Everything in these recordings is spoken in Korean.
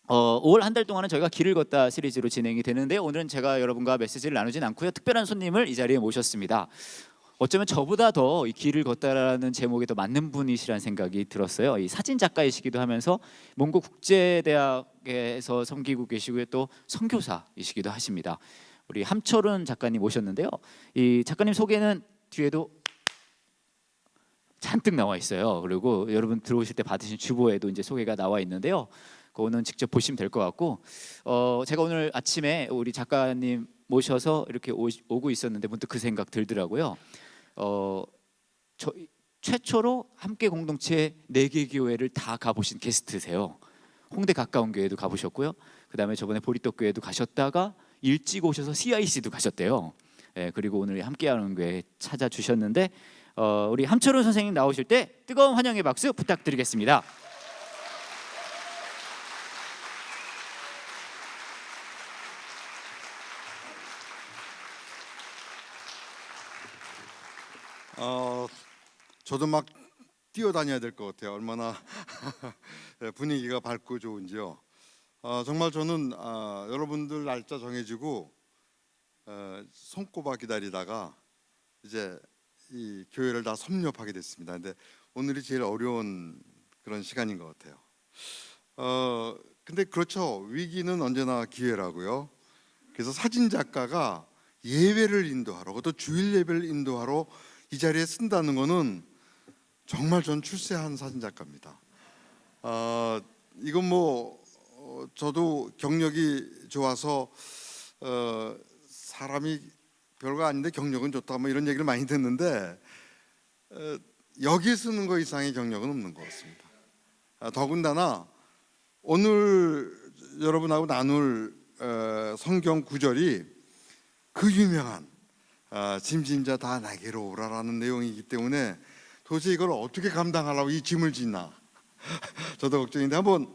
올 한 달 동안은 저희가 길을 걷다 시리즈로 진행이 되는데, 오늘은 제가 여러분과 메시지를 나누진 않고요, 특별한 손님을 이 자리에 모셨습니다. 어쩌면 저보다 더 이 길을 걷다라는 제목에 더 맞는 분이시라는 생각이 들었어요. 이 사진 작가이시기도 하면서 몽고 국제대학에서 섬기고 계시고요, 또 선교사이시기도 하십니다. 우리 함철훈 작가님 모셨는데요. 이 작가님 소개는 뒤에도 잔뜩 나와 있어요. 그리고 여러분 들어오실 때 받으신 주보에도 이제 소개가 나와 있는데요. 그거는 직접 보시면 될 것 같고, 제가 오늘 아침에 우리 작가님 모셔서 이렇게 오고 있었는데 문득 그 생각 들더라고요. 저 최초로 함께 공동체 4개 교회를 다 가보신 게스트세요. 홍대 가까운 교회도 가보셨고요, 그 다음에 저번에 보리떡 교회도 가셨다가 일찍 오셔서 CIC도 가셨대요. 그리고 오늘 함께하는 교회 찾아주셨는데, 우리 함철훈 선생님 나오실 때 뜨거운 환영의 박수 부탁드리겠습니다. 저도 막 뛰어다녀야 될 것 같아요. 얼마나 분위기가 밝고 좋은지요. 정말 저는 여러분들 날짜 정해지고 손꼽아 기다리다가 이제 이 교회를 다 섭렵하게 됐습니다. 근데 오늘이 제일 어려운 그런 시간인 것 같아요. 근데 그렇죠. 위기는 언제나 기회라고요. 그래서 사진 작가가 예배를 인도하러, 또 주일 예배를 인도하러 이 자리에 쓴다는 거는 정말 전 출세한 사진 작가입니다. 이건 뭐 저도 경력이 좋아서 사람이 별거 아닌데 경력은 좋다 뭐 이런 얘기를 많이 듣는데, 여기 쓰는 거 이상의 경력은 없는 것 같습니다. 더군다나 오늘 여러분하고 나눌 성경 구절이 그 유명한 짐진 자 다 내게로 오라라는 내용이기 때문에 도대체 이걸 어떻게 감당하려고 이 짐을 짓나 저도 걱정인데, 한번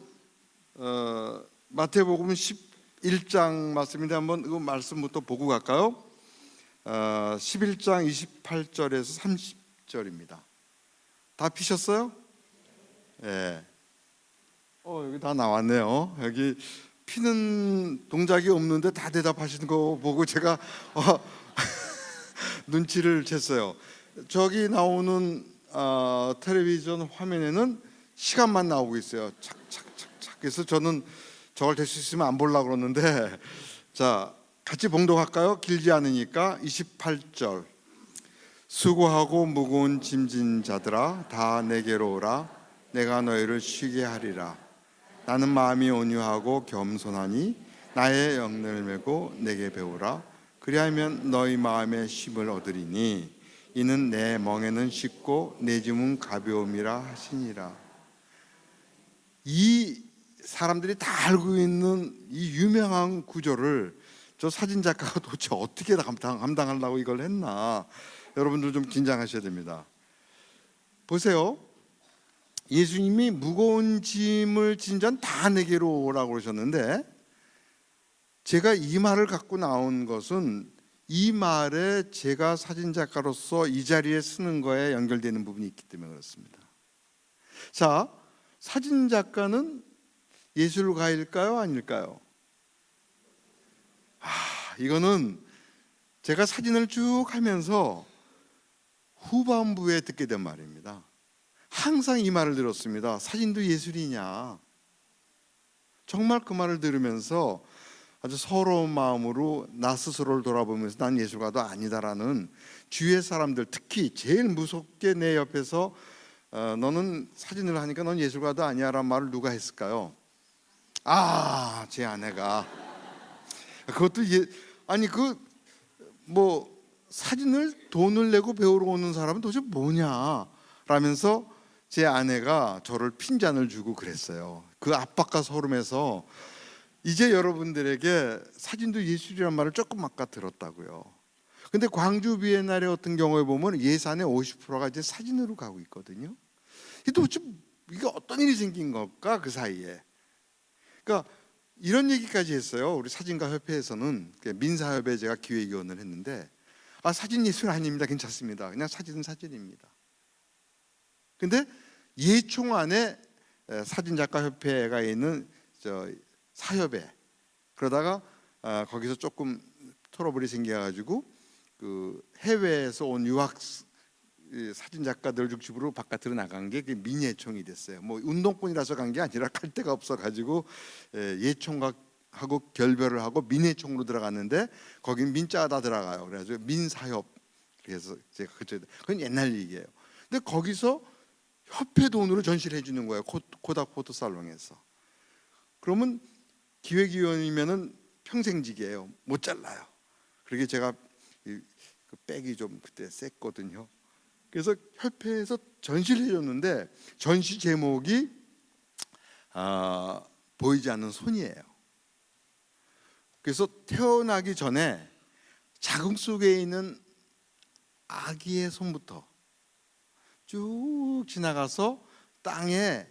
마태복음 11장 말씀인데 한번 그 말씀부터 보고 갈까요? 11장 28절에서 30절입니다. 다 피셨어요? 예. 여기 다 나왔네요. 여기 피는 동작이 없는데 다 대답하시는 거 보고 제가 눈치를 챘어요. 저기 나오는 텔레비전 화면에는 시간만 나오고 있어요. 착착착착. 그래서 저는 저걸 될 수 있으면 안 보려고 그러는데, 자 같이 봉독할까요? 길지 않으니까. 28절. 수고하고 무거운 짐진 자들아 다 내게로 오라. 내가 너희를 쉬게 하리라. 나는 마음이 온유하고 겸손하니 나의 영을 메고 내게 배우라. 그리하면 너희 마음에 쉼을 얻으리니 이는 내 멍에는 쉽고 내 짐은 가벼움이라 하시니라. 이 사람들이 다 알고 있는 이 유명한 구절을 저 사진 작가가 도대체 어떻게 감당하려고 이걸 했나, 여러분들 좀 긴장하셔야 됩니다. 보세요. 예수님이 무거운 짐을 진 자는 다 내게로 오라고 그러셨는데, 제가 이 말을 갖고 나온 것은 이 말에 제가 사진작가로서 이 자리에 쓰는 거에 연결되는 부분이 있기 때문에 그렇습니다. 자, 사진작가는 예술가일까요? 아닐까요? 이거는 제가 사진을 쭉 하면서 후반부에 듣게 된 말입니다. 항상 이 말을 들었습니다. 사진도 예술이냐? 정말 그 말을 들으면서 아주 서러운 마음으로 나 스스로를 돌아보면서 난 예술가도 아니다라는 주위의 사람들, 특히 제일 무섭게 내 옆에서 너는 사진을 하니까 넌 예술가도 아니야 라는 말을 누가 했을까요? 제 아내가. 그것도 아니 뭐 사진을 돈을 내고 배우러 오는 사람은 도대체 뭐냐 라면서 제 아내가 저를 핀잔을 주고 그랬어요. 그 압박과 서름에서 이제 여러분들에게 사진도 예술이란 말을 조금 아까 들었다고요. 근데 광주 비엔날레 같은 경우에 보면 예산의 50%가 이제 사진으로 가고 있거든요. 이게 어떤 일이 생긴 걸까 그 사이에. 그러니까 이런 얘기까지 했어요. 우리 사진가 협회에서는, 민사협에 제가 기획위원을 했는데, 사진 예술 아닙니다. 괜찮습니다. 그냥 사진은 사진입니다. 근데 예총 안에 사진작가 협회가 있는 사협에. 그러다가 거기서 조금 트러블이 생겨가지고 그 해외에서 온 유학 사진 작가들 중심으로 바깥으로 나간 게 민예총이 됐어요. 뭐 운동권이라서 간 게 아니라 갈 데가 없어가지고 예총하고 결별을 하고 민예총으로 들어갔는데 거긴 민자가 다 들어가요. 그래가지고 민사협. 그래서 제가 그건 옛날 얘기예요. 근데 거기서 협회 돈으로 전시를 해주는 거예요. 코닥 포토살롱에서. 그러면 기획위원이면은 평생직이에요. 못 잘라요. 그러게 제가 그 백이 좀 그때 셌거든요. 그래서 협회에서 전시를 해줬는데 전시 제목이 보이지 않는 손이에요. 그래서 태어나기 전에 자궁 속에 있는 아기의 손부터 쭉 지나가서 땅에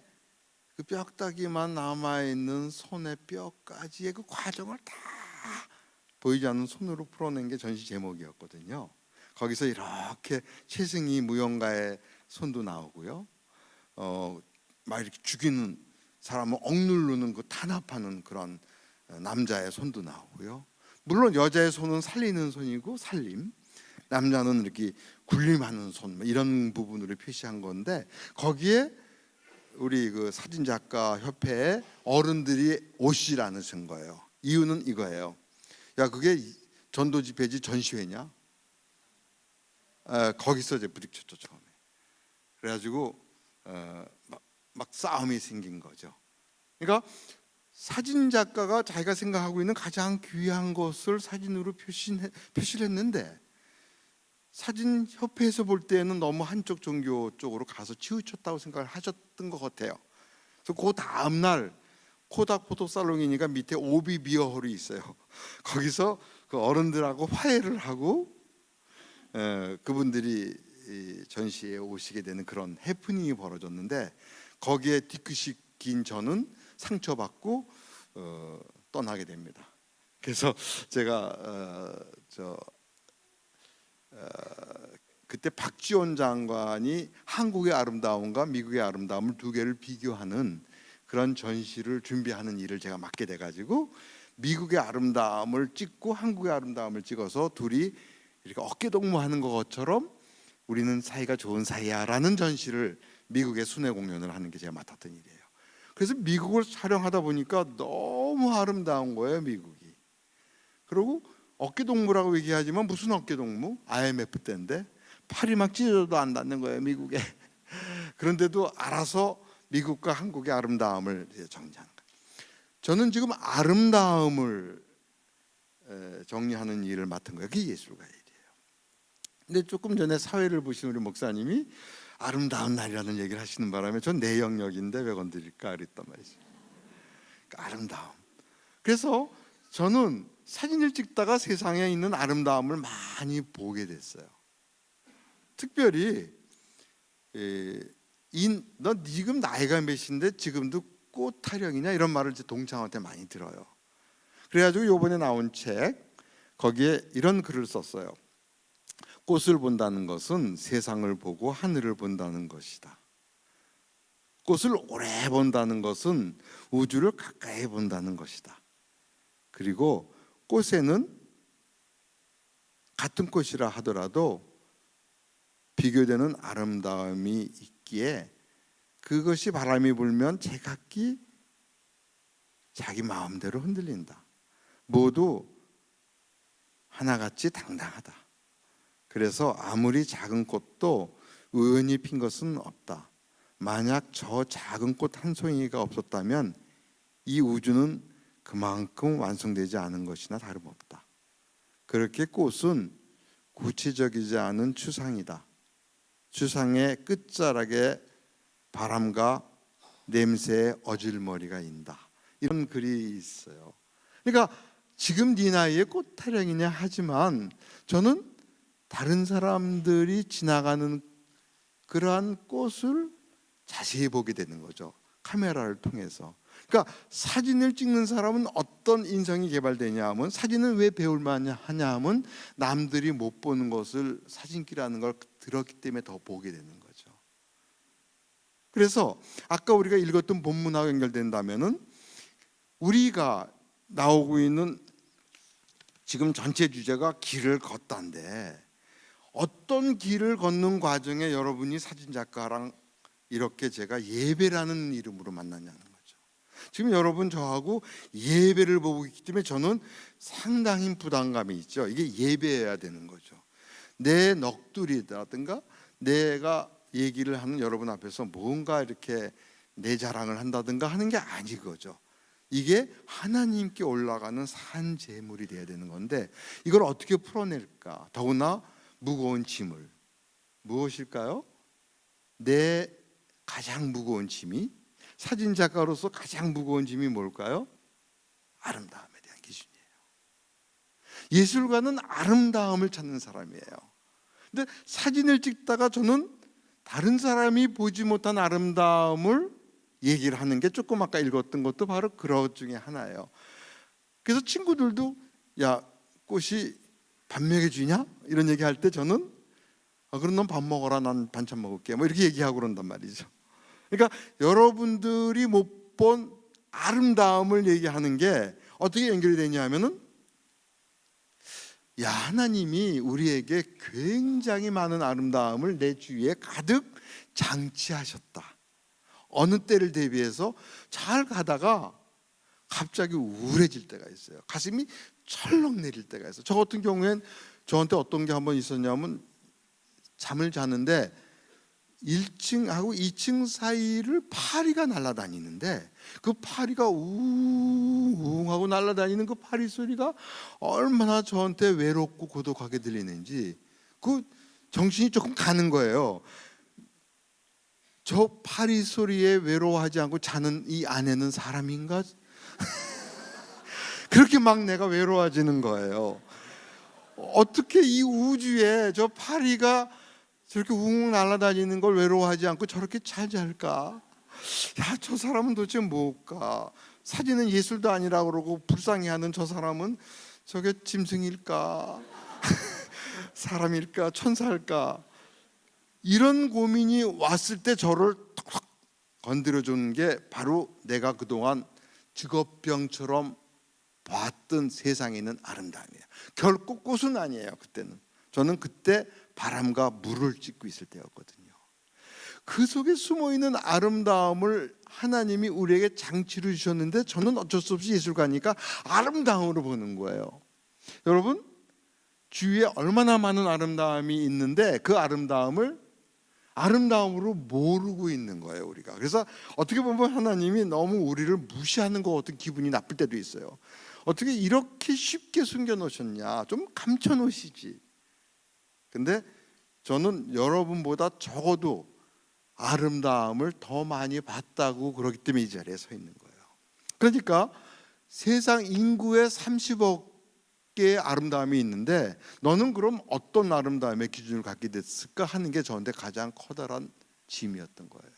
그 뼈다귀만 남아있는 손의 뼈까지의 그 과정을 다 보이지 않는 손으로 풀어낸 게 전시 제목이었거든요. 거기서 이렇게 최승희 무용가의 손도 나오고요. 막 이렇게 죽이는 사람을 억누르는 그 탄압하는 그런 남자의 손도 나오고요. 물론 여자의 손은 살리는 손이고 살림, 남자는 이렇게 군림하는 손 이런 부분으로 표시한 건데 거기에 우리 그 사진 작가 협회에 어른들이 오시지 않으신 거예요. 이유는 이거예요. 야 그게 전도 집회지 전시회냐? 거기서 이제 부딪혔죠 처음에. 그래가지고 막 싸움이 생긴 거죠. 그러니까 사진 작가가 자기가 생각하고 있는 가장 귀한 것을 사진으로 표시를 했는데 사진 협회에서 볼 때는 너무 한쪽 종교 쪽으로 가서 치우쳤다고 생각을 하셨던 것 같아요. 그래서 그 다음 날 코닥 포토살롱이니까 밑에 오비 비어홀이 있어요. 거기서 그 어른들하고 화해를 하고 그분들이 전시에 오시게 되는 그런 해프닝이 벌어졌는데 거기에 뒤끝이 긴 저는 상처받고 떠나게 됩니다. 그래서 제가 그때 박지원 장관이 한국의 아름다움과 미국의 아름다움을 두 개를 비교하는 그런 전시를 준비하는 일을 제가 맡게 돼가지고 미국의 아름다움을 찍고 한국의 아름다움을 찍어서 둘이 이렇게 어깨동무하는 것처럼 우리는 사이가 좋은 사이야라는 전시를 미국의 순회 공연을 하는 게 제가 맡았던 일이에요. 그래서 미국을 촬영하다 보니까 너무 아름다운 거예요, 미국이. 그리고 어깨동무라고 얘기하지만 무슨 어깨동무? IMF 때인데 팔이 막 찢어져도 안 닿는 거예요, 미국에. 그런데도 알아서 미국과 한국의 아름다움을 정리하는 거예요. 저는 지금 아름다움을 정리하는 일을 맡은 거예요. 그게 예술가 일이에요. 근데 조금 전에 사회를 보신 우리 목사님이 아름다운 날이라는 얘기를 하시는 바람에 전 내 영역인데 왜 건드릴까 그랬단 말이죠. 그러니까 아름다움. 그래서 저는 사진을 찍다가 세상에 있는 아름다움을 많이 보게 됐어요. 특별히 너 지금 나이가 몇인데 지금도 꽃 타령이냐 이런 말을 제 동창한테 많이 들어요. 그래가지고 이번에 나온 책 거기에 이런 글을 썼어요. 꽃을 본다는 것은 세상을 보고 하늘을 본다는 것이다. 꽃을 오래 본다는 것은 우주를 가까이 본다는 것이다. 그리고 꽃에는 같은 꽃이라 하더라도 비교되는 아름다움이 있기에 그것이 바람이 불면 제각기 자기 마음대로 흔들린다. 모두 하나같이 당당하다. 그래서 아무리 작은 꽃도 우연히 핀 것은 없다. 만약 저 작은 꽃 한 송이가 없었다면 이 우주는 그만큼 완성되지 않은 것이나 다름없다. 그렇게 꽃은 구체적이지 않은 추상이다. 추상의 끝자락에 바람과 냄새의 어질머리가 있다. 이런 글이 있어요. 그러니까 지금 네 나이에 꽃 타령이냐 하지만 저는 다른 사람들이 지나가는 그러한 꽃을 자세히 보게 되는 거죠. 카메라를 통해서. 그러니까 사진을 찍는 사람은 어떤 인성이 개발되냐 하면 사진은 왜 배울만 하냐 하면 남들이 못 보는 것을 사진기라는 걸 들었기 때문에 더 보게 되는 거죠. 그래서 아까 우리가 읽었던 본문하고 연결된다면은 우리가 나오고 있는 지금 전체 주제가 길을 걷다인데, 어떤 길을 걷는 과정에 여러분이 사진작가랑 이렇게 제가 예배라는 이름으로 만났냐는 거죠. 지금 여러분 저하고 예배를 보고 있기 때문에 저는 상당히 부담감이 있죠. 이게 예배해야 되는 거죠. 내 넋두리라든가 내가 얘기를 하는 여러분 앞에서 뭔가 이렇게 내 자랑을 한다든가 하는 게 아니거죠. 이게 하나님께 올라가는 산 제물이 돼야 되는 건데, 이걸 어떻게 풀어낼까? 더구나 무거운 짐을. 무엇일까요? 내 가장 무거운 짐이, 사진작가로서 가장 무거운 짐이 뭘까요? 아름다움에 대한 기준이에요. 예술가는 아름다움을 찾는 사람이에요. 근데 사진을 찍다가 저는 다른 사람이 보지 못한 아름다움을 얘기를 하는 게 조금 아까 읽었던 것도 바로 그것 중에 하나예요. 그래서 친구들도 야, 꽃이 밥 먹여주냐? 이런 얘기할 때 저는 그럼 넌 밥 먹어라, 난 반찬 먹을게, 뭐 이렇게 얘기하고 그런단 말이죠. 그러니까 여러분들이 못 본 아름다움을 얘기하는 게 어떻게 연결이 되냐 하면은, 야, 하나님이 우리에게 굉장히 많은 아름다움을 내 주위에 가득 장치하셨다. 어느 때를 대비해서 잘 가다가 갑자기 우울해질 때가 있어요. 가슴이 철렁 내릴 때가 있어요. 저 같은 경우엔 저한테 어떤 게 한번 있었냐면, 잠을 자는데 1층하고 2층 사이를 파리가 날아다니는데, 그 파리가 우웅 하고 날아다니는 그 파리 소리가 얼마나 저한테 외롭고 고독하게 들리는지 그 정신이 조금 가는 거예요. 저 파리 소리에 외로워하지 않고 자는 이 아내는 사람인가? 그렇게 막 내가 외로워지는 거예요. 어떻게 이 우주에 저 파리가 저렇게 웅 날아다니는 걸 외로워하지 않고 저렇게 잘 잘까? 야, 저 사람은 도대체 뭘까? 사진은 예술도 아니라고 그러고 불쌍해하는 저 사람은 저게 짐승일까? 사람일까? 천사일까? 이런 고민이 왔을 때 저를 톡톡 건드려주는 게 바로 내가 그동안 직업병처럼 봤던 세상에 있는 아름다움이에요. 결코 꽃은 아니에요. 그때는 저는 그때 바람과 물을 찍고 있을 때였거든요. 그 속에 숨어있는 아름다움을 하나님이 우리에게 장치를 주셨는데, 저는 어쩔 수 없이 예술가니까 아름다움으로 보는 거예요. 여러분, 주위에 얼마나 많은 아름다움이 있는데 그 아름다움을 아름다움으로 모르고 있는 거예요, 우리가. 그래서 어떻게 보면 하나님이 너무 우리를 무시하는 것 같은 기분이 나쁠 때도 있어요. 어떻게 이렇게 쉽게 숨겨놓으셨냐, 좀 감춰놓으시지. 근데 저는 여러분보다 적어도 아름다움을 더 많이 봤다고 그러기 때문에 이 자리에 서 있는 거예요. 그러니까 세상 인구의 30억 개의 아름다움이 있는데, 너는 그럼 어떤 아름다움의 기준을 갖게 됐을까 하는 게 저한테 가장 커다란 짐이었던 거예요.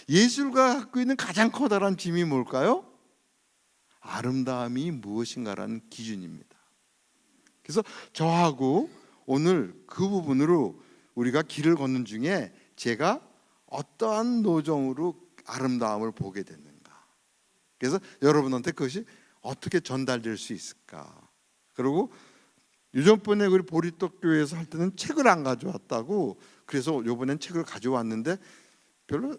예술가 갖고 있는 가장 커다란 짐이 뭘까요? 아름다움이 무엇인가라는 기준입니다. 그래서 저하고 오늘 그 부분으로 우리가 길을 걷는 중에 제가 어떠한 노정으로 아름다움을 보게 됐는가, 그래서 여러분한테 그것이 어떻게 전달될 수 있을까. 그리고 유전번에 우리 보리떡 교회에서 할 때는 책을 안 가져왔다고, 그래서 이번엔 책을 가져왔는데 별로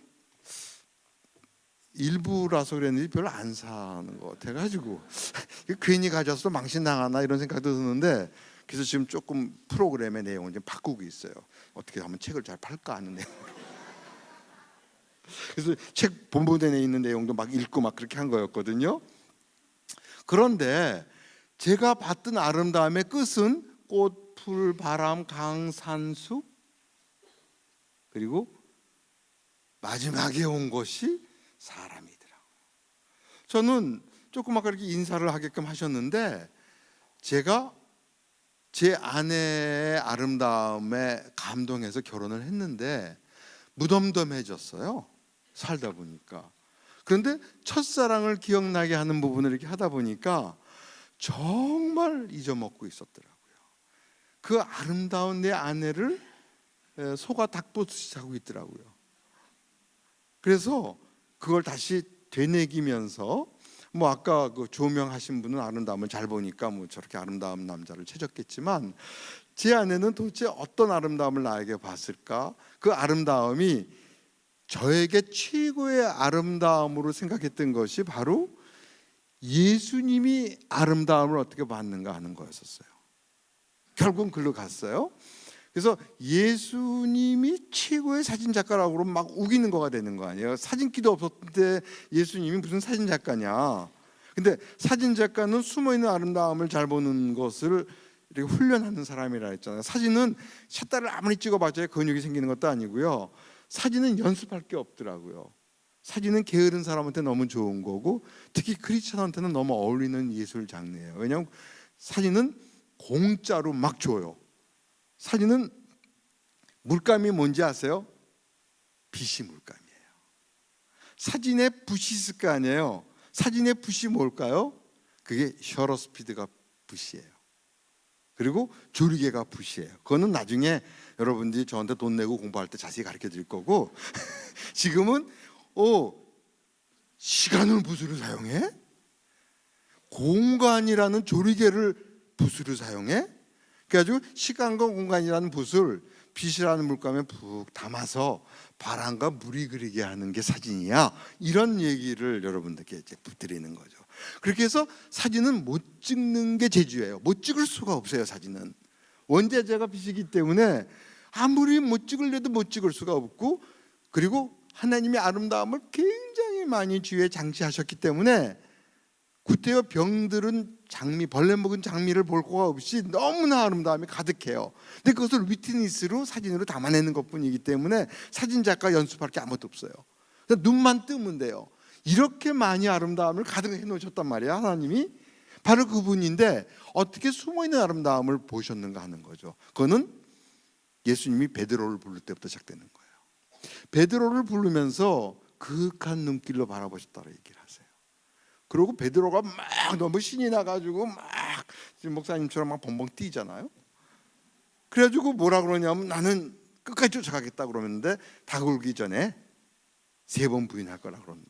일부라서 그랬는지 별로 안 사는 것 같아가지고 괜히 가져와서 망신당하나 이런 생각도 드는데, 그래서 지금 조금 프로그램의 내용을 좀 바꾸고 있어요. 어떻게 하면 책을 잘 팔까 하는 내용. 그래서 책 본문에 있는 내용도 막 읽고 막 그렇게 한 거였거든요. 그런데 제가 봤던 아름다움의 끝은 꽃, 풀, 바람, 강, 산, 숲, 그리고 마지막에 온 것이 사람이더라고요. 저는 조금 아까 이렇게 인사를 하게끔 하셨는데, 제가 제 아내의 아름다움에 감동해서 결혼을 했는데 무덤덤해졌어요, 살다 보니까. 그런데 첫사랑을 기억나게 하는 부분을 이렇게 하다 보니까 정말 잊어먹고 있었더라고요. 그 아름다운 내 아내를 소가 닭보듯이 자고 있더라고요. 그래서 그걸 다시 되새기면서 뭐 아까 그 조명하신 분은 아름다움을 잘 보니까 뭐 저렇게 아름다운 남자를 찾았겠지만 제 아내는 도대체 어떤 아름다움을 나에게 봤을까? 그 아름다움이 저에게 최고의 아름다움으로 생각했던 것이 바로 예수님이 아름다움을 어떻게 봤는가 하는 거였었어요. 결국은 글로 갔어요. 그래서 예수님이 최고의 사진 작가라고 막 우기는 거가 되는 거 아니에요. 사진기도 없었는데 예수님이 무슨 사진 작가냐. 근데 사진 작가는 숨어있는 아름다움을 잘 보는 것을 이렇게 훈련하는 사람이라 했잖아요. 사진은 샷다를 아무리 찍어봐야 근육이 생기는 것도 아니고요. 사진은 연습할 게 없더라고요. 사진은 게으른 사람한테 너무 좋은 거고 특히 크리스천한테는 너무 어울리는 예술 장르예요. 왜냐하면 사진은 공짜로 막 줘요. 사진은 물감이 뭔지 아세요? 빛이 물감이에요. 사진에 붓이 있을 거 아니에요. 사진의 붓이 뭘까요? 그게 셔터 스피드가 붓이에요. 그리고 조리개가 붓이에요. 그거는 나중에 여러분들이 저한테 돈 내고 공부할 때 자세히 가르쳐 드릴 거고 지금은 시간을 붓으로 사용해? 공간이라는 조리개를 붓으로 사용해? 그래가지고 시간과 공간이라는 붓을 빛이라는 물감에 푹 담아서 바람과 물이 그리게 하는 게 사진이야. 이런 얘기를 여러분들께 이제 드리는 거죠. 그렇게 해서 사진은 못 찍는 게 재주예요. 못 찍을 수가 없어요. 사진은 원자재가 빛이기 때문에 아무리 못 찍으려도 못 찍을 수가 없고, 그리고 하나님의 아름다움을 굉장히 많이 주위에 장치하셨기 때문에 구태여 병들은 장미, 벌레 먹은 장미를 볼 거가 없이 너무나 아름다움이 가득해요. 근데 그것을 위트니스로 사진으로 담아내는 것뿐이기 때문에 사진 작가 연습할 게 아무것도 없어요. 그냥 눈만 뜨면 돼요. 이렇게 많이 아름다움을 가득해 놓으셨단 말이에요. 하나님이 바로 그분인데 어떻게 숨어있는 아름다움을 보셨는가 하는 거죠. 그거는 예수님이 베드로를 부를 때부터 시작되는 거예요. 베드로를 부르면서 그윽한 눈길로 바라보셨다고 얘기를 하세요. 그리고 베드로가 막 너무 신이 나가지고 막 지금 목사님처럼 막 벙벙 뛰잖아요. 그래가지고 뭐라 그러냐면 나는 끝까지 쫓아가겠다 그러는데 다가오기 전에 3번 부인할 거라 그러잖아요.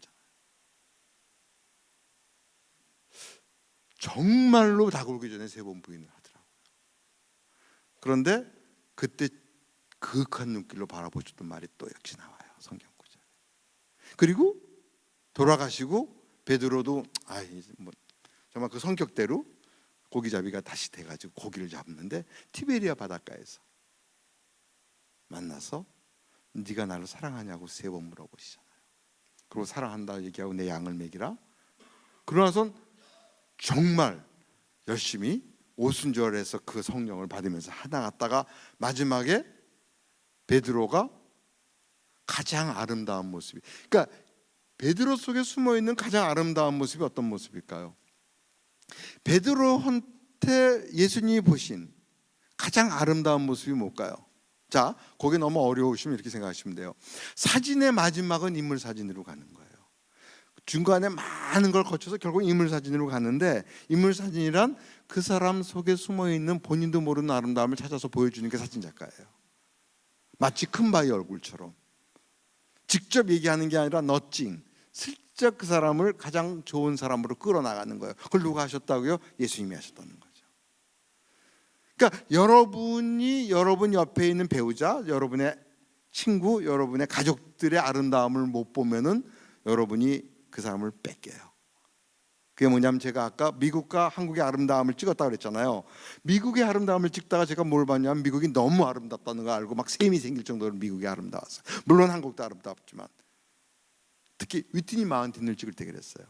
정말로 다가오기 전에 3번 부인을 하더라고요. 그런데 그때 그윽한 눈길로 바라보셨던 말이 또 역시 나와요. 성경 구절에. 그리고 돌아가시고 베드로도 뭐 정말 그 성격대로 고기잡이가 다시 돼가지고 고기를 잡는데 티베리아 바닷가에서 만나서 네가 나를 사랑하냐고 3번 물어보시잖아요. 그리고 사랑한다 얘기하고 내 양을 먹이라. 그러나선 정말 열심히 오순절에서 그 성령을 받으면서 하나갔다가 마지막에 베드로가 가장 아름다운 모습이, 그러니까 베드로 속에 숨어있는 가장 아름다운 모습이 어떤 모습일까요? 베드로한테 예수님이 보신 가장 아름다운 모습이 뭘까요? 자, 거기 너무 어려우시면 이렇게 생각하시면 돼요. 사진의 마지막은 인물 사진으로 가는 거예요. 중간에 많은 걸 거쳐서 결국 인물 사진으로 가는데, 인물 사진이란 그 사람 속에 숨어있는 본인도 모르는 아름다움을 찾아서 보여주는 게 사진 작가예요. 마치 큰바위 얼굴처럼 직접 얘기하는 게 아니라 너찡, 슬쩍 그 사람을 가장 좋은 사람으로 끌어나가는 거예요. 그걸 누가 하셨다고요? 예수님이 하셨다는 거죠. 그러니까 여러분이 여러분 옆에 있는 배우자, 여러분의 친구, 여러분의 가족들의 아름다움을 못 보면은 여러분이 그 사람을 뺏겨요. 그게 뭐냐면 제가 아까 미국과 한국의 아름다움을 찍었다고 그랬잖아요. 미국의 아름다움을 찍다가 제가 뭘 봤냐면 미국이 너무 아름답다는 거 알고 막 셈이 생길 정도로 미국이 아름다웠어요. 물론 한국도 아름답지만 특히 위트니 마운틴을 찍을 때 그랬어요.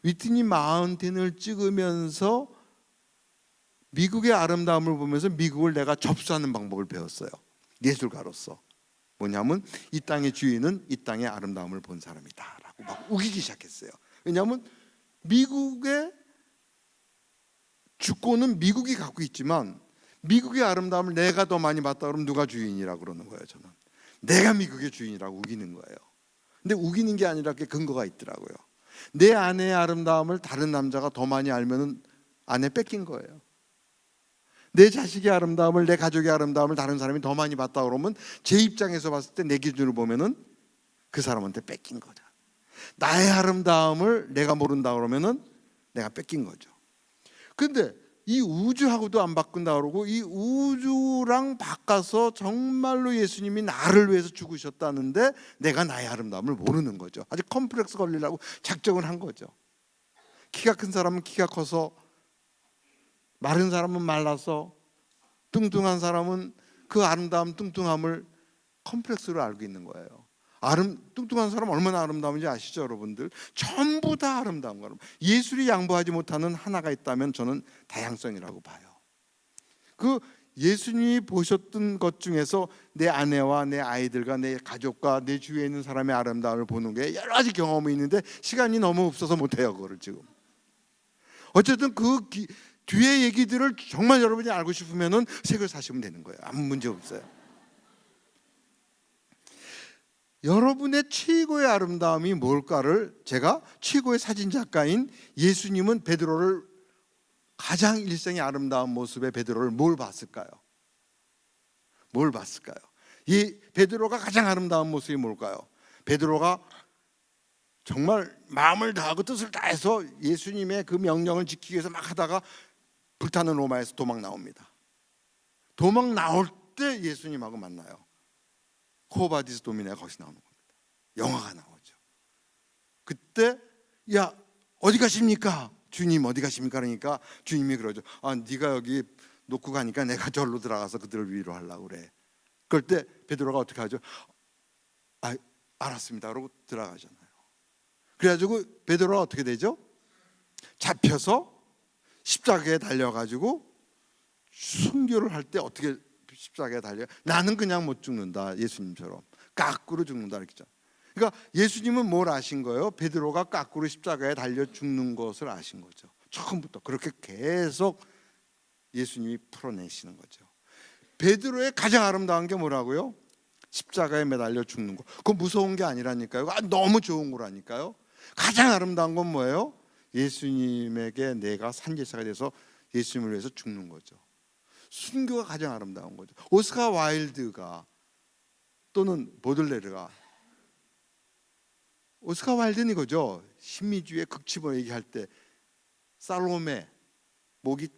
위트니 마운틴을 찍으면서 미국의 아름다움을 보면서 미국을 내가 접수하는 방법을 배웠어요. 예술가로서. 뭐냐면 이 땅의 주인은 이 땅의 아름다움을 본 사람이다 라고 막 우기기 시작했어요. 왜냐하면 미국의 주권은 미국이 갖고 있지만 미국의 아름다움을 내가 더 많이 봤다 그러면 누가 주인이라고 그러는 거예요. 저는 내가 미국의 주인이라고 우기는 거예요. 근데 우기는 게 아니라 그 근거가 있더라고요. 내 아내의 아름다움을 다른 남자가 더 많이 알면은 아내 뺏긴 거예요. 내 자식의 아름다움을, 내 가족의 아름다움을 다른 사람이 더 많이 봤다 그러면 제 입장에서 봤을 때 내 기준으로 보면은 그 사람한테 뺏긴 거죠. 나의 아름다움을 내가 모른다 그러면은 내가 뺏긴 거죠. 근데 이 우주하고도 안 바꾼다 그러고 이 우주랑 바꿔서 정말로 예수님이 나를 위해서 죽으셨다는데 내가 나의 아름다움을 모르는 거죠. 아주 컴플렉스 걸리려고 작정을 한 거죠. 키가 큰 사람은 키가 커서, 마른 사람은 말라서, 뚱뚱한 사람은 그 아름다움 뚱뚱함을 컴플렉스로 알고 있는 거예요. 뚱뚱한 사람 얼마나 아름다운지 아시죠, 여러분들? 전부 다 아름다운 거예요. 예술이 양보하지 못하는 하나가 있다면 저는 다양성이라고 봐요. 그 예수님이 보셨던 것 중에서 내 아내와 내 아이들과 내 가족과 내 주위에 있는 사람의 아름다움을 보는 게 여러 가지 경험이 있는데 시간이 너무 없어서 못해요, 그거를 지금. 어쨌든 그 뒤에 얘기들을 정말 여러분이 알고 싶으면은 책을 사시면 되는 거예요. 아무 문제 없어요. 여러분의 최고의 아름다움이 뭘까를 제가 최고의 사진 작가인 예수님은 베드로를 가장 일생의 아름다운 모습의 베드로를 뭘 봤을까요? 뭘 봤을까요? 이 베드로가 가장 아름다운 모습이 뭘까요? 베드로가 정말 마음을 다하고 뜻을 다해서 예수님의 그 명령을 지키기 위해서 막 하다가 불타는 로마에서 도망 나옵니다. 도망 나올 때 예수님하고 만나요. 코바디스 도미네가 거기서 나오는 겁니다. 영화가 나오죠. 그때 야 어디 가십니까? 주님 어디 가십니까? 그러니까 주님이 그러죠. 네가 여기 놓고 가니까 내가 절로 들어가서 그들을 위로하려고 그래. 그럴 때 베드로가 어떻게 하죠? 알았습니다. 그러고 들어가잖아요. 그래가지고 베드로가 어떻게 되죠? 잡혀서 십자가에 달려가지고 순교를 할 때 어떻게 십자가에 달려? 나는 그냥 못 죽는다. 예수님처럼 까꾸로 죽는다 이렇게. 그러니까 예수님은 뭘 아신 거예요? 베드로가 까꾸로 십자가에 달려 죽는 것을 아신 거죠. 처음부터 그렇게 계속 예수님이 풀어내시는 거죠. 베드로의 가장 아름다운 게 뭐라고요? 십자가에 매달려 죽는 거. 그건 무서운 게 아니라니까요. 너무 좋은 거라니까요. 가장 아름다운 건 뭐예요? 예수님에게 내가 산제사가 돼서 예수님을 위해서 죽는 거죠. 순교가 가장 아름다운 거죠. 오스카 와일드가 또는 보들레르가, 오스카 와일드는 이거죠. 신미주의 극치보 얘기할 때 살로메 목이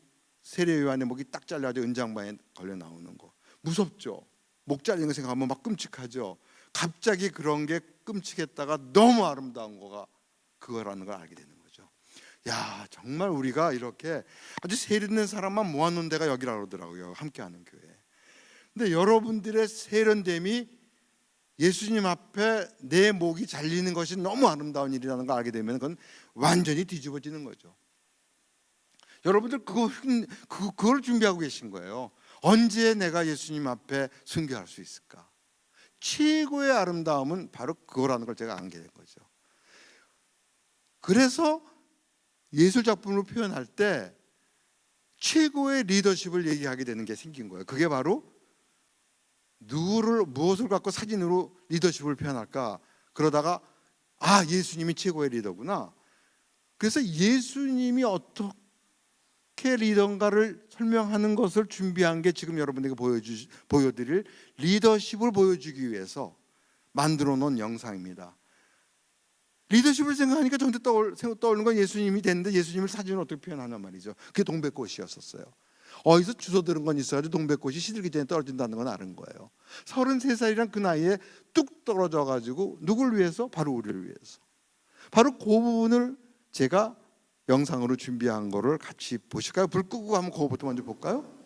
세례요한의 목이 딱 잘려가지고 은장방에 걸려 나오는 거 무섭죠. 목 잘리는 거 생각하면 막 끔찍하죠. 갑자기 그런 게 끔찍했다가 너무 아름다운 거가 그거라는 걸 알게 되는 거죠. 야 정말 우리가 이렇게 아주 세련된 사람만 모아놓은 데가 여기라 그러더라고요. 함께하는 교회. 근데 여러분들의 세련됨이 예수님 앞에 내 목이 잘리는 것이 너무 아름다운 일이라는 걸 알게 되면 그건 완전히 뒤집어지는 거죠. 여러분들 그걸 준비하고 계신 거예요. 언제 내가 예수님 앞에 순교할 수 있을까? 최고의 아름다움은 바로 그거라는 걸 제가 알게 된 거죠. 그래서 예술 작품으로 표현할 때 최고의 리더십을 얘기하게 되는 게 생긴 거예요. 그게 바로 무엇을 갖고 사진으로 리더십을 표현할까? 그러다가 예수님이 최고의 리더구나. 그래서 예수님이 어떻게 리더인가를 설명하는 것을 준비한 게 지금 여러분에게 보여드릴 리더십을 보여주기 위해서 만들어 놓은 영상입니다. 리더십을 생각하니까 저한테 떠오르는 건 예수님이 됐는데 예수님을 사진으로 어떻게 표현하냐 말이죠. 그게 동백꽃이었었어요. 어디서 주워 들은 건 있어가지고 동백꽃이 시들기 전에 떨어진다는 건 아는 거예요. 33살이란 그 나이에 뚝 떨어져가지고 누굴 위해서? 바로 우리를 위해서. 바로 그 부분을 제가 영상으로 준비한 거를 같이 보실까요? 불 끄고 한번 그거부터 먼저 볼까요?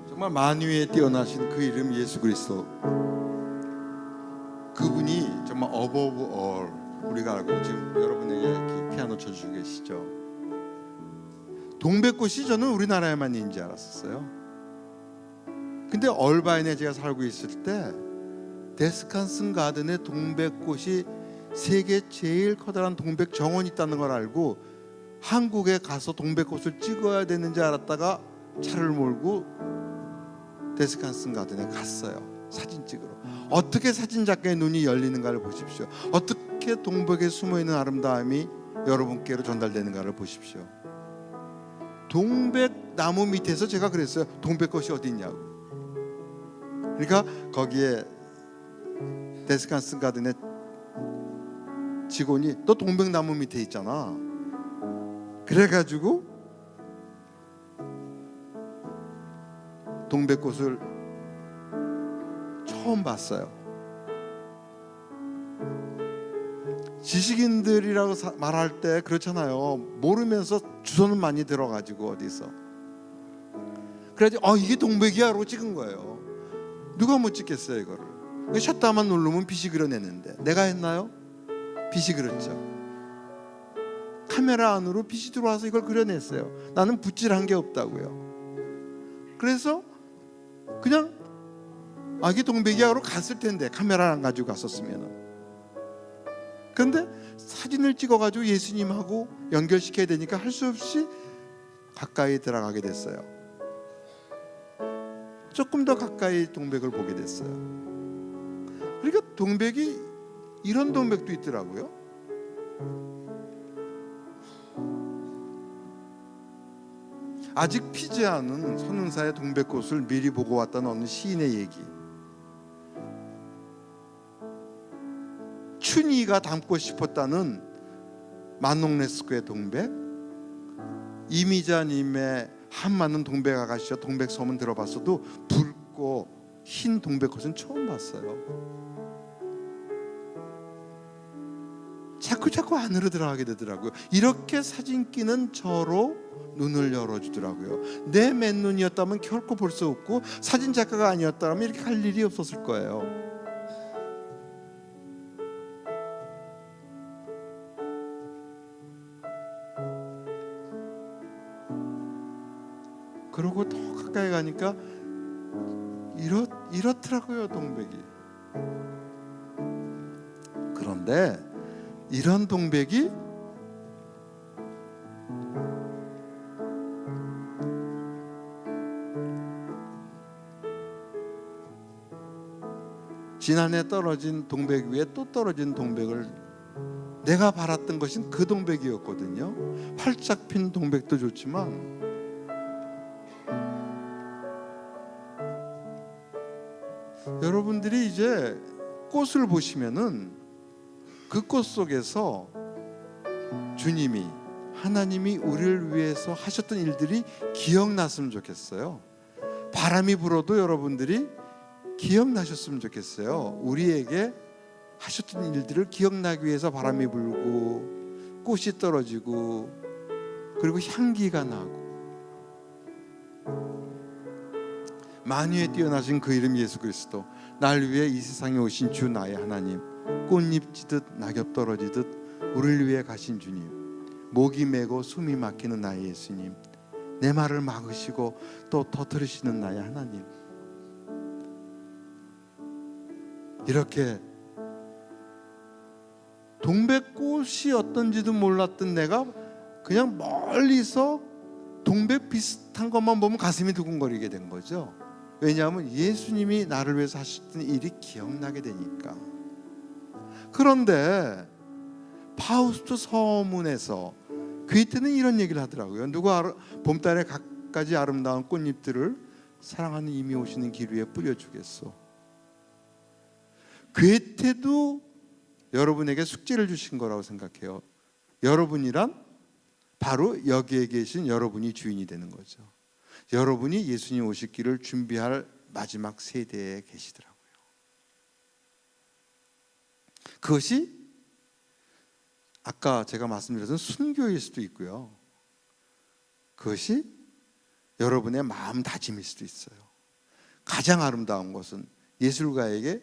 정말 만유에 뛰어나신 그 이름 예수 그리스도, 그분이 정말 above all, 우리가 알고 지금 여러분에게 피아노 쳐주고 계시죠. 동백꽃이 저는 우리나라에만 있는 줄 알았었어요. 근데 얼바인에 제가 살고 있을 때 데스칸슨 가든에 동백꽃이 세계 제일 커다란 동백 정원이 있다는 걸 알고 한국에 가서 동백꽃을 찍어야 되는지 알았다가 차를 몰고 데스칸슨 가든에 갔어요. 사진 찍으러. 어떻게 사진 작가의 눈이 열리는가를 보십시오. 어떻게 동백에 숨어있는 아름다움이 여러분께로 전달되는가를 보십시오. 동백 나무 밑에서 제가 그랬어요. 동백꽃이 어디 있냐고. 그러니까 거기에 데스칸슨 가든의 직원이 너 동백나무 밑에 있잖아. 그래가지고 동백꽃을 처음 봤어요. 지식인들이라고 말할 때 그렇잖아요. 모르면서 주소는 많이 들어가지고 어디서. 그래가지고 이게 동백이야 라고 찍은 거예요. 누가 못 찍겠어요 이거를. 샷다만 누르면 빛이 그려내는데 내가 했나요? 빛이 그렸죠. 카메라 안으로 빛이 들어와서 이걸 그려냈어요. 나는 붓질한 게 없다고요. 그래서 그냥 이게 동백이야 하러 갔을 텐데 카메라 안 가지고 갔었으면. 그런데 사진을 찍어가지고 예수님하고 연결시켜야 되니까 할 수 없이 가까이 들어가게 됐어요. 조금 더 가까이 동백을 보게 됐어요. 그러니까 동백이 이런 동백도 있더라고요. 아직 피지 않은 선운사의 동백꽃을 미리 보고 왔던 어느 시인의 얘기. 춘희가 담고 싶었다는 만농레스크의 동백, 이미자님의 한마는 동백 아가씨와 동백 소문 들어봤어도 붉고 흰 동백꽃은 처음 봤어요. 자꾸 안으로 들어가게 되더라고요. 이렇게 사진기는 저로 눈을 열어주더라고요. 내 맨눈이었다면 결코 볼 수 없고 사진 작가가 아니었다면 이렇게 갈 일이 없었을 거예요. 그러고 더 가까이 가니까 이렇더라고요 동백이. 그런데 이런 동백이 지난해 떨어진 동백 위에 또 떨어진 동백을 내가 바랐던 것은 그 동백이었거든요. 활짝 핀 동백도 좋지만 여러분들이 이제 꽃을 보시면은 그 꽃 속에서 주님이 하나님이 우리를 위해서 하셨던 일들이 기억났으면 좋겠어요. 바람이 불어도 여러분들이 기억나셨으면 좋겠어요. 우리에게 하셨던 일들을 기억나기 위해서 바람이 불고 꽃이 떨어지고 그리고 향기가 나고 만유에 뛰어나신 그 이름 예수 그리스도, 날 위해 이 세상에 오신 주 나의 하나님, 꽃잎 지듯 낙엽 떨어지듯 우리를 위해 가신 주님, 목이 메고 숨이 막히는 나의 예수님, 내 말을 막으시고 또 터뜨리시는 나의 하나님. 이렇게 동백꽃이 어떤지도 몰랐던 내가 그냥 멀리서 동백 비슷한 것만 보면 가슴이 두근거리게 된 거죠. 왜냐하면 예수님이 나를 위해서 하셨던 일이 기억나게 되니까. 그런데 파우스트 서문에서 괴테는 이런 얘기를 하더라고요. 누가 봄달에 갖가지 아름다운 꽃잎들을 사랑하는 이미 오시는 길 위에 뿌려주겠소. 괴테도 여러분에게 숙제를 주신 거라고 생각해요. 여러분이란 바로 여기에 계신 여러분이 주인이 되는 거죠. 여러분이 예수님 오실 길을 준비할 마지막 세대에 계시더라고요. 그것이 아까 제가 말씀드렸던 순교일 수도 있고요. 그것이 여러분의 마음 다짐일 수도 있어요. 가장 아름다운 것은 예술가에게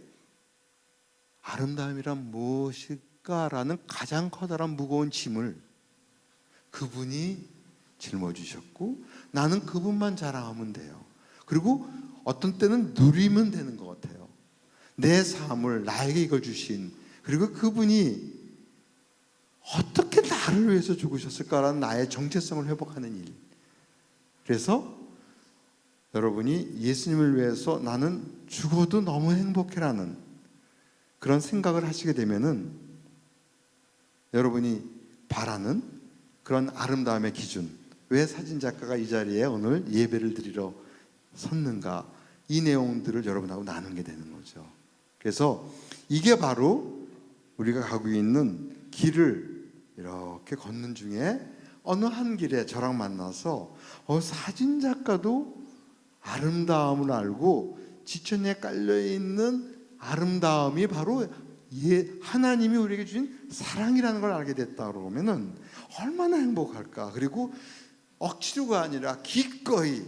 아름다움이란 무엇일까라는 가장 커다란 무거운 짐을 그분이 짊어지셨고 나는 그분만 자랑하면 돼요. 그리고 어떤 때는 누리면 되는 것 같아요. 내 삶을 나에게 이걸 주신, 그리고 그분이 어떻게 나를 위해서 죽으셨을까라는 나의 정체성을 회복하는 일. 그래서 여러분이 예수님을 위해서 나는 죽어도 너무 행복해라는 그런 생각을 하시게 되면은 여러분이 바라는 그런 아름다움의 기준, 왜 사진작가가 이 자리에 오늘 예배를 드리러 섰는가, 이 내용들을 여러분하고 나누게 되는 거죠. 그래서 이게 바로 우리가 가고 있는 길을 이렇게 걷는 중에 어느 한 길에 저랑 만나서 사진작가도 아름다움을 알고 지천에 깔려있는 아름다움이 바로 하나님이 우리에게 주신 사랑이라는 걸 알게 됐다 그러면은 얼마나 행복할까. 그리고 억지로가 아니라 기꺼이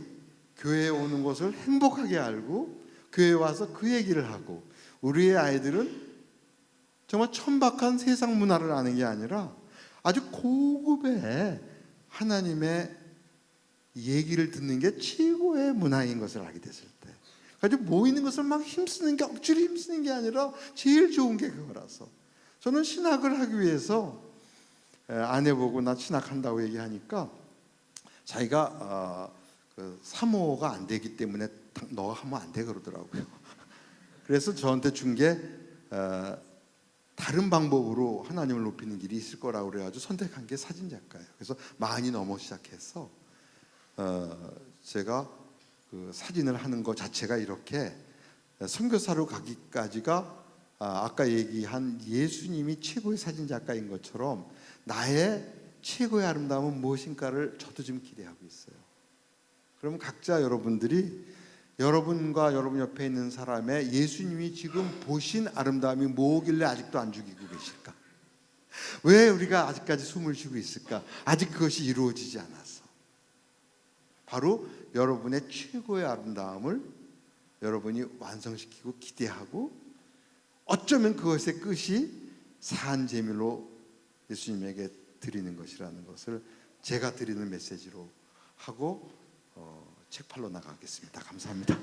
교회에 오는 것을 행복하게 알고 교회에 와서 그 얘기를 하고, 우리의 아이들은 정말 천박한 세상 문화를 아는 게 아니라 아주 고급의 하나님의 얘기를 듣는 게 최고의 문화인 것을 알게 됐을 때, 아주 모이는 것을 막 힘쓰는 게, 억지로 힘쓰는 게 아니라 제일 좋은 게 그거라서, 저는 신학을 하기 위해서 아내 보고 나 신학한다고 얘기하니까 자기가 그 사모가 안 되기 때문에 너가 하면 안 돼 그러더라고요. 그래서 저한테 준 게 다른 방법으로 하나님을 높이는 길이 있을 거라고 그래가지고 선택한 게 사진작가예요. 그래서 많이 넘어 시작해서 제가 그 사진을 하는 것 자체가 이렇게 선교사로 가기까지가 아까 얘기한 예수님이 최고의 사진작가인 것처럼 나의 최고의 아름다움은 무엇인가를 저도 지금 기대하고 있어요. 그럼 각자 여러분들이 여러분과 여러분 옆에 있는 사람의 예수님이 지금 보신 아름다움이 뭐길래 아직도 안 죽이고 계실까? 왜 우리가 아직까지 숨을 쉬고 있을까? 아직 그것이 이루어지지 않았어. 바로 여러분의 최고의 아름다움을 여러분이 완성시키고 기대하고, 어쩌면 그것의 끝이 사한 제물로 예수님에게 드리는 것이라는 것을 제가 드리는 메시지로 하고 책 팔러 나가겠습니다. 감사합니다.